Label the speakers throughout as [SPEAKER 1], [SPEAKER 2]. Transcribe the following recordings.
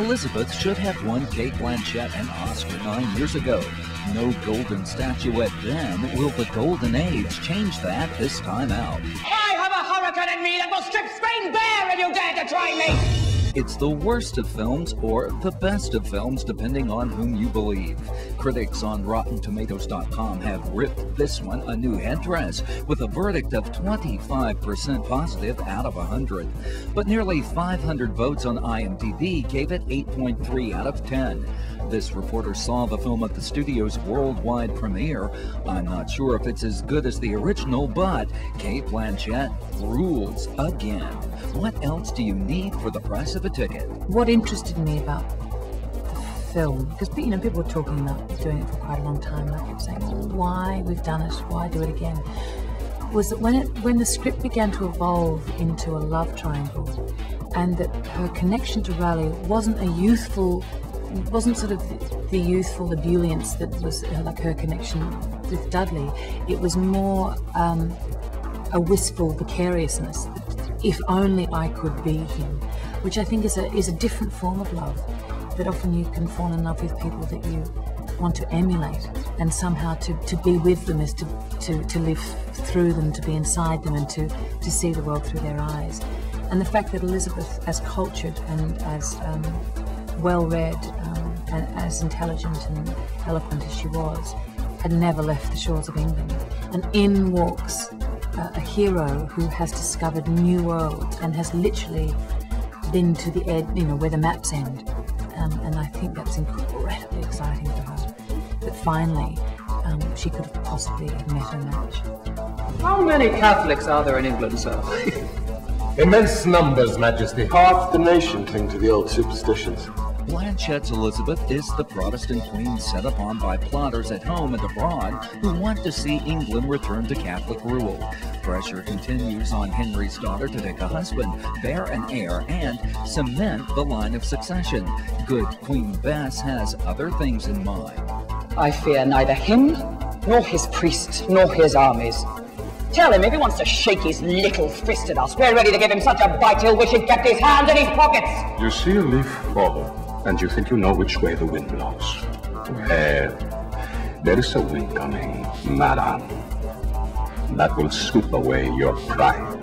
[SPEAKER 1] Elizabeth should have won Cate Blanchett an Oscar 9 years ago. No golden statuette then. Will the golden age change that this time out?
[SPEAKER 2] I have a hurricane in me that will strip Spain bare if you dare to try me!
[SPEAKER 1] It's the worst of films or the best of films, depending on whom you believe. Critics on RottenTomatoes.com have ripped this one a new headdress with a verdict of 25% positive out of 100. But nearly 500 votes on IMDb gave it 8.3 out of 10. This reporter saw the film at the studio's worldwide premiere. I'm not sure if it's as good as the original, but Cate Blanchett rules again. What else do you need for the price of a ticket?
[SPEAKER 3] What interested me about the film, because people were talking about doing it for quite a long time, and I kept saying, oh, why we've done it, why do it again, was that when the script began to evolve into a love triangle, and that her connection to Raleigh wasn't sort of the youthful ebullience that was like her connection with Dudley. It was more a wistful vicariousness. If only I could be him, which I think is a different form of love. That often you can fall in love with people that you want to emulate, and somehow to be with them is to live through them, to be inside them, and to see the world through their eyes. And the fact that Elizabeth, as cultured and as well-read and as intelligent and eloquent as she was, had never left the shores of England. And in walks a hero who has discovered new worlds and has literally been to the edge, where the maps end. And I think that's incredibly exciting for her, that finally she could have possibly met her match.
[SPEAKER 4] How many Catholics are there in England, sir?
[SPEAKER 5] Immense numbers, Majesty.
[SPEAKER 6] Half the nation cling to the old superstitions.
[SPEAKER 1] Blanchett's Elizabeth is the Protestant queen set upon by plotters at home and abroad who want to see England return to Catholic rule. Pressure continues on Henry's daughter to take a husband, bear an heir, and cement the line of succession. Good Queen Bess has other things in mind.
[SPEAKER 2] I fear neither him, nor his priests, nor his armies. Tell him if he wants to shake his little fist at us, we're ready to give him such a bite he'll wish he'd kept his hands in his pockets.
[SPEAKER 7] You see a leaf fall, and you think you know which way the wind blows. Well, there is a wind coming, madam, that will sweep away your pride.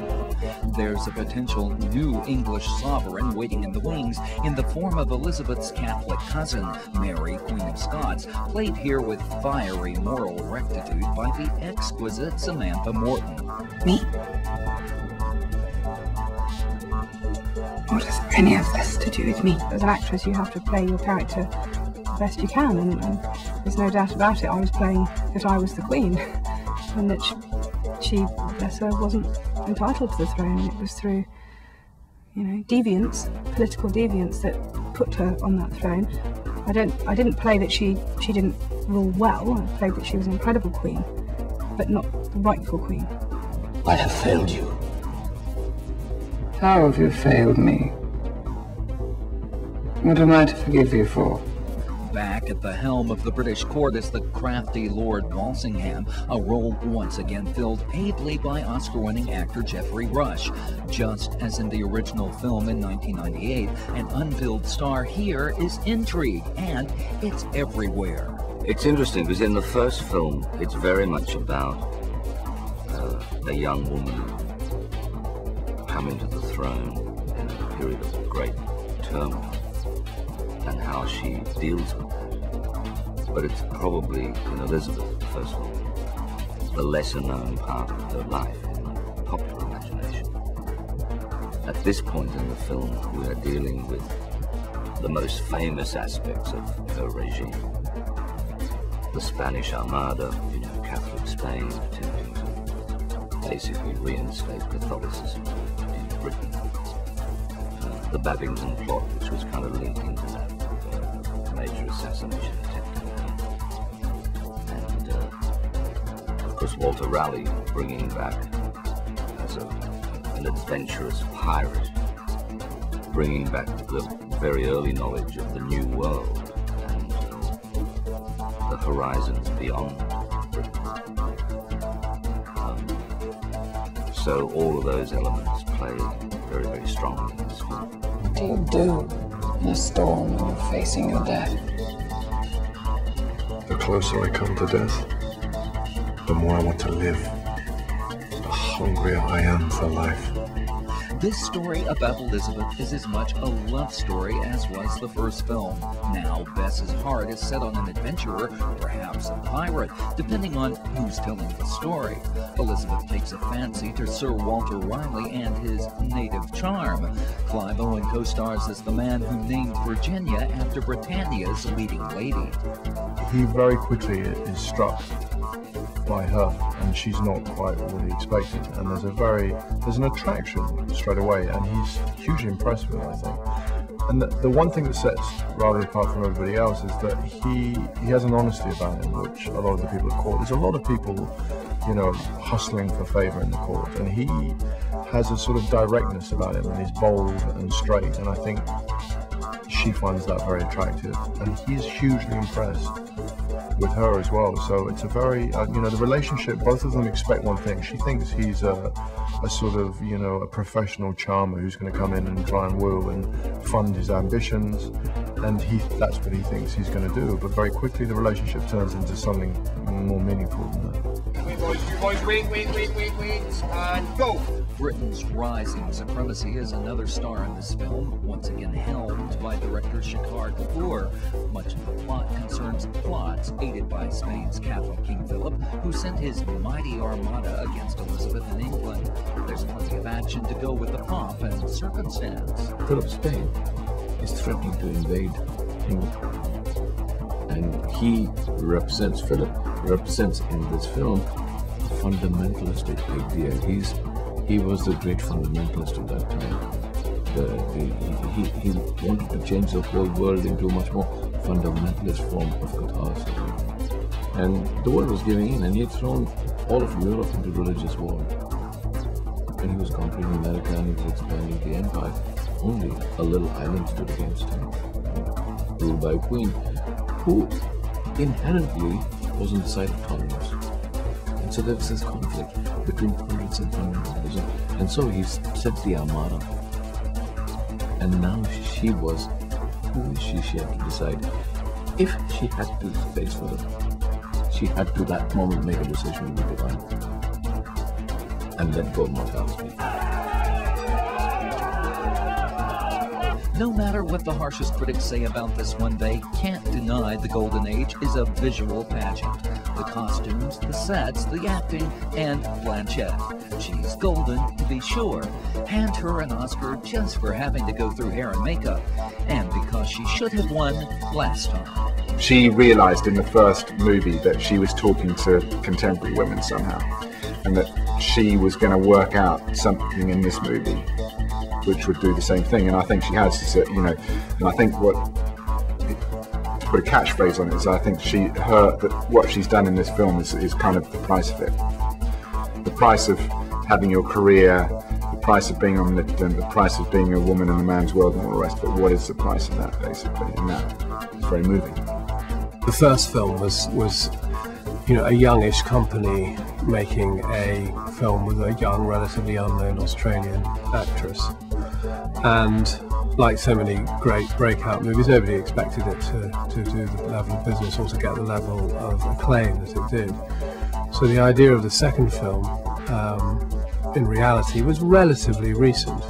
[SPEAKER 1] There's a potential new English sovereign waiting in the wings in the form of Elizabeth's Catholic cousin, Mary, Queen of Scots, played here with fiery moral rectitude by the exquisite Samantha Morton.
[SPEAKER 8] Me? What has any of this to do with me?
[SPEAKER 9] As an actress, you have to play your character the best you can, and there's no doubt about it. I was playing that I was the Queen, and that she, bless her, wasn't entitled to the throne. It was through, deviance, political deviance, that put her on that throne. I didn't play that she didn't rule well. I played that she was an incredible queen, but not the rightful queen.
[SPEAKER 6] I have failed you.
[SPEAKER 8] How have you failed me? What am I to forgive you for?
[SPEAKER 1] Back at the helm of the British court is the crafty Lord Walsingham, a role once again filled ably by Oscar-winning actor Geoffrey Rush. Just as in the original film in 1998, an unveiled star here is intrigue, and it's everywhere.
[SPEAKER 10] It's interesting because in the first film, it's very much about a young woman coming to the throne in a period of great turmoil, and how she deals with it. But it's probably, in Elizabeth, the first one, the lesser known part of her life in the popular imagination. At this point in the film, we are dealing with the most famous aspects of her regime. The Spanish Armada, Catholic Spain attempting to basically reinstate Catholicism in Britain. The Babington plot, which was kind of linked into that major assassination attempt. And, of course, Walter Raleigh bringing back, as an adventurous pirate, bringing back the very early knowledge of the New World and the horizons beyond Britain. So all of those elements play very, very strongly in this film.
[SPEAKER 8] What do you do in a storm or facing your death.
[SPEAKER 6] The closer I come to death, the more I want to live. The hungrier I am for life.
[SPEAKER 1] This story about Elizabeth is as much a love story as was the first film. Now, Bess's heart is set on an adventurer, perhaps a pirate, depending on who's telling the story. Elizabeth takes a fancy to Sir Walter Raleigh and his native charm. Clive Owen co-stars as the man who named Virginia after Britannia's leading lady.
[SPEAKER 11] He very quickly is struck by her, and she's not quite what he expected, and there's an attraction straight away, and he's hugely impressed with it, I think. And the one thing that sets Raleigh apart from everybody else is that he has an honesty about him, which a lot of the people at court, there's a lot of people, you know, hustling for favor in the court, and he has a sort of directness about him, and he's bold and straight, and I think she finds that very attractive, and he's hugely impressed with her as well. So it's a very, you know, the relationship, both of them expect one thing. She thinks he's a sort of, you know, a professional charmer who's going to come in and try and woo and fund his ambitions, and that's what he thinks he's going to do. But very quickly the relationship turns into something more meaningful than that.
[SPEAKER 12] You boys, wait, and go!
[SPEAKER 1] Britain's rising supremacy is another star in this film, once again helmed by director Shekhar Kapur. Much of the plot concerns plots aided by Spain's Catholic King Philip, who sent his mighty armada against Elizabeth in England. There's plenty of action to go with the pomp and circumstance.
[SPEAKER 13] Philip Spain is threatening to invade England, and Philip represents in this film a fundamentalistic idea. He was the great fundamentalist of that time. He wanted to change the whole world into a much more fundamentalist form of Catholicism. And the world was giving in, and he had thrown all of Europe into religious war. And he was conquering America, and he was expanding the empire. Only a little island stood against him, ruled by a queen who inherently was on the side of tolerance. And so there was this conflict between tolerance and fundamentalism. And so he set the Armada. And now she was, who is she? She had to decide. If she had to face Philip, she had to that moment make a decision with divine and let go of mortality.
[SPEAKER 1] No matter what the harshest critics say about this one, they can't deny the Golden Age is a visual pageant. The costumes, the sets, the acting, and Blanchett. She's golden, to be sure. Hand her an Oscar just for having to go through hair and makeup, and because she should have won last time.
[SPEAKER 14] She realized in the first movie that she was talking to contemporary women somehow, and that she was going to work out something in this movie which would do the same thing, and I think she has, you know, and I think to put a catchphrase on it is I think what she's done in this film is kind of the price of it. The price of having your career, the price of being omnipotent, the price of being a woman in a man's world and all the rest of it. What is the price of that, basically? And that is very moving.
[SPEAKER 15] The first film was you know, a youngish company making a film with a young, relatively unknown Australian actress. And like so many great breakout movies, nobody expected it to do the level of business or to get the level of acclaim that it did. So the idea of the second film, in reality, was relatively recent.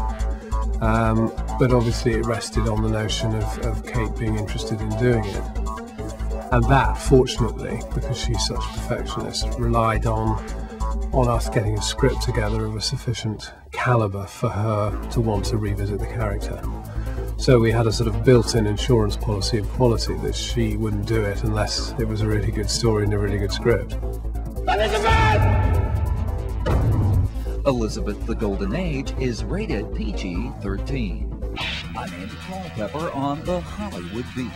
[SPEAKER 15] But obviously it rested on the notion of Kate being interested in doing it. And that, fortunately, because she's such a perfectionist, relied on us getting a script together of a sufficient caliber for her to want to revisit the character. So we had a sort of built-in insurance policy of quality that she wouldn't do it unless it was a really good story and a really good script.
[SPEAKER 1] Elizabeth the Golden Age is rated PG-13. I'm Andy Culpepper on the Hollywood Beat.